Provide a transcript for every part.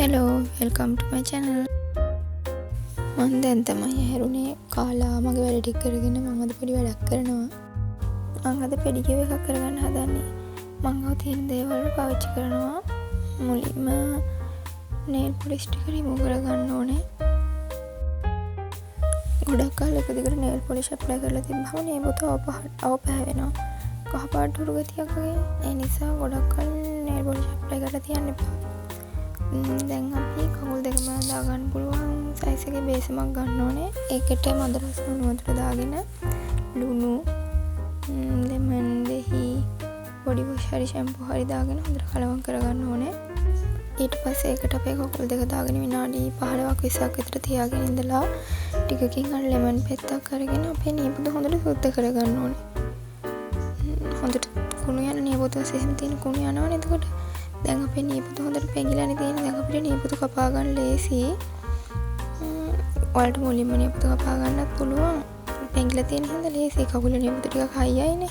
hello welcome to my channel මම දැන් තමයි හැරුණේ කාලා මගේ වැඩ ටික කරගෙන මම අද පොඩි වැඩක් කරනවා මම අද පෙඩිකියුර් එකක් කරගන්න හදන්නේ මම ගාව තියෙන දේවල් පාවිච්චි කරනවා මුලින්ම nail polish ටික remove කරගන්න ඕනේ ගොඩක් කාලෙක දිගට nail polish apply කරලා තිබ්බම මේ පොත අවපහ වෙනවා කහ පාට උරු ගතියක් වගේ ඒ නිසා ගොඩක් කල් nail polish apply කරලා තියන්න එපා දැන් අපි කකුල් දෙකම දාගන්න පුළුවන් සයිස් එකේ බේස් එකක් ගන්න ඕනේ. ඒකට මදරස් ලුණු වතුර දාගෙන ලුණු ලෙමන් දෙහි බොඩි වොෂ් හරි ෂැම්පූ හරි දාගෙන හොඳට කලවම් කරගන්න ඕනේ. ඊට පස්සේ ඒකට අපේ කකුල් දෙක දාගෙන විනාඩි 15ක් 20ක් විතර තියාගෙන ඉඳලා ටිකකින් අර ලෙමන් පෙත්තක් අරගෙන අපේ නියපොත හොඳට සුද්ධ කරගන්න ඕනේ. හොඳට කුණු යන නියපොත එහෙම තියෙන කුණු යනවනේ එතකොට දැන් අපේ නියපොත හොඳට පෙඟිලානේ තියෙන්නේ. දැන් අපිට නියපොත කපා ගන්න ලේසි. ඔයාලට මුලින්ම නියපොත කපා ගන්නත් පුළුවන්. පෙඟිලා තියෙන හින්දා ලේසි. කකුල නියපොත ටිකක් හයියයිනේ.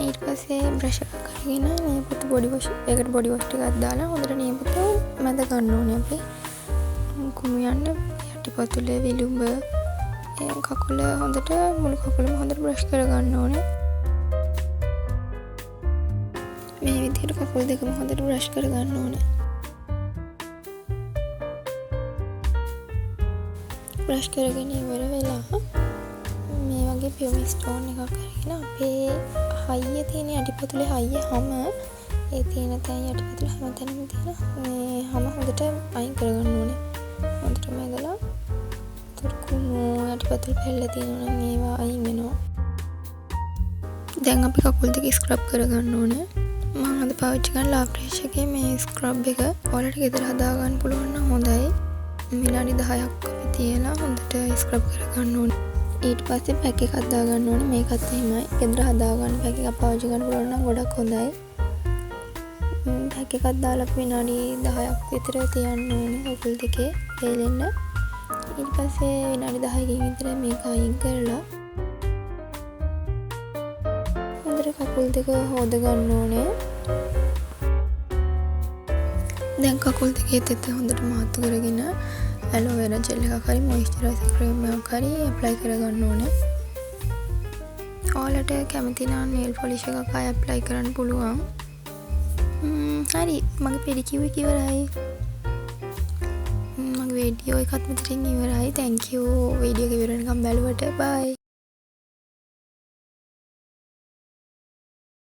ඊට පස්සේ බ්‍රෂ් එකක් අරගෙන නියපොත බොඩි වොෂ් ඒකට බොඩි වොෂ් ටිකක් දාලා හොඳට නියපොත මැද ගන්න ඕනේ අපි. කුණු යන්න යටිපතුලේ විලුඹ කකුල හොඳට මුළු කකුලම හොඳට බ්‍රෂ් කරගන්න ඕනේ. මේ විදිහට කකුල් දෙකම හොඳට බ්‍රෂ් කරගන්න ඕනේ. බ්‍රෂ් කරගෙන ඉවර වෙලා මේ වගේ පියුමි ස්ටෝන් එකක් අරගෙන අපේ හයිය තියෙන යටිපතුලේ හයිය හැම ඒ තියෙන තැන් යටිපතුල හැම තැනම තියෙන මේ හැම හොඳට අයින් කරගන්න ඕනේ. හොඳට මැදලා තුරුකුණු යටිපතුල පෙළ තියෙනවා නම් ඒවා අයින් වෙනවා. දැන් අපි කකුල් දෙක ස්ක්‍රබ් කරගන්න ඕනේ. මම අද පාවිච්චි කරන ලාෆ්‍රෙෂ් එකේ මේ ස්ක්‍රබ් එක ඔයාලට ගෙදර හදා ගන්න පුළුවන් නම් හොඳයි. විනාඩි 10ක් අපි තියලා හොඳට ස්ක්‍රබ් කරගන්න ඕනේ. ඊට පස්සේ පැක් එකක් දා ගන්න ඕනේ. මේකත් එහෙමයි. ගෙදර හදා ගන්න පැක් එකක් පාවිච්චි කරන්න පුළුවන් නම් ගොඩක් හොඳයි. පැක් එකක් දාලා විනාඩි 10ක් විතර තියන්න ඕනේ කකුල් දෙකේ පෙලෙන්න. ඊට පස්සේ විනාඩි 10කින් විතර මේක අයින් කරලා කකුල් දෙක හොද ගන්න ඕනේ. දැන් කකුල් දෙකේ තෙත හොඳට මාතු කරගෙන ඇලෝවෙරා ජෙල් එකක් හරි මොයිස්චරයිසර් ක්‍රීම් එකක් හරි ඇප්ලයි කරගන්න ඕනේ. ඔයාලට කැමති නම් nail polish එකක් ආයෙ ඇප්ලයි කරන්න පුළුවන්. හරි මගේ පෙඩිකියුර් එක ඉවරයි. මගේ වීඩියෝ එකත් මෙතනින් ඉවරයි. thank you වීඩියෝ එක ඉවර වෙනකම් බැලුවට bye.